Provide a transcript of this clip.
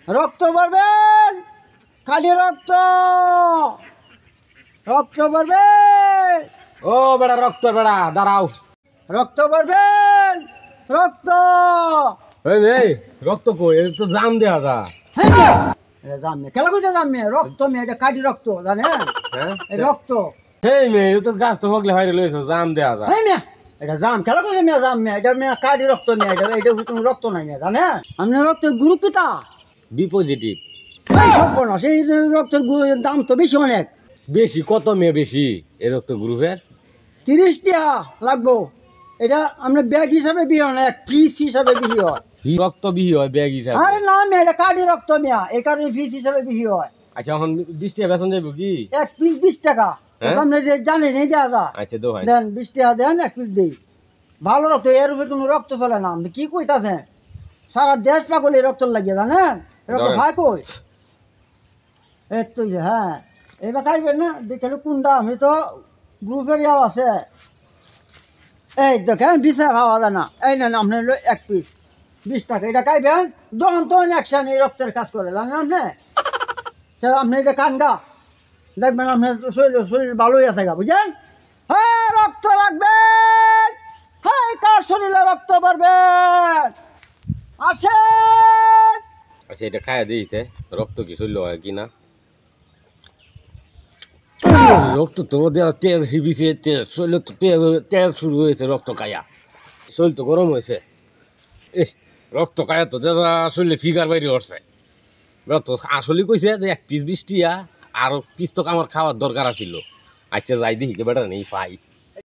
রক্ত ভরবেন, খালি রক্ত, রক্ত ভরবেন। ও বেড়া রক্ত বেড়া দাঁড়াও। রক্ত ভরবেন, রক্ত। এই রক্ত কই? এ তো জাম দেয়া যা। হ্যাঁ জামে খেলা কইছে জামে রক্ত মে এটা কাটি রক্ত জানেন? হ্যাঁ এই রক্ত। এই মে এ তো গাছ তো হগলে হইরে লইছো জাম দেয়া যা। হ্যাঁ মে এটা জাম খেলা কইছে মে জাম মে এটা মে কাটি রক্ত মে এটা তুমি রক্ত নাই মে জানেন? আপনি রক্তের গ্রুপ পিতা বি পজিটিভ। এই সর্বনাশ এই রক্তের দাম তো বেশি অনেক। বেশি কত মে বেশি এই রক্ত গ্রুপের? 30 টাকা লাগবো। এটা আমরা ব্যাগ হিসাবে বিয়ে হয় না, এক পিস হিসাবে বিয়ে হয়। রক্ত বিহি হয় ব্যাগ হিসাবে? আরে না মে এটা কাটি রক্ত মিয়া এই কারণে পিস হিসাবে বিয়ে হয়। আচ্ছা এখন 20 টাকা বেতন যাইব কি? এক পিস 20 টাকা। আপনি জানেন এই দাদা? আচ্ছা দো হয় দেন 20 টাকা দেন এক পিস দেই। ভালো রক্ত এর উপরে কোনো রক্ত চলে না। আপনি কি কইতাছেন? সারা দেশ পাগল এই রক্ত লাগিয়ে জানেন? রক্ত ভাই কই? এই তো হ্যাঁ এবার খাইবেন না দেখে কোনটা আমি তো গ্রুপের ইয়াও আছে। এই দেখেন বিষয় খাওয়া যায় না। এই নেন আপনার এক পিস 20 টাকা এটা খাইবেন যখন তখন একসান এই রক্তের কাজ করে জানেন আপনি? আপনি এটা কানগা দেখবেন আপনার শরীর ভালোই আছে গা বুঝলেন? হ্যাঁ রক্ত রাখবেন, হ্যাঁ কার শরীরে রক্ত পারবেন আসেন। আচ্ছা এটা খায়া দিয়েছে রক্ত কি শরীর হয় কি না? রক্ত তো দেওয়া তেজ হিবিছে, তেজ শরীর তো তেজ তেজ শুরু হয়েছে রক্ত খায়া। শরীর তো গরম হয়েছে। রক্ত খায়া তো দাদা শরীরে ফিগার বাইরে উঠছে। রক্ত আসলে কইছে যে এক পিস 20 টিয়া আর পিস তো আমার খাওয়ার দরকার ছিল। আচ্ছা যাই দেখি বেটা নেই পাই।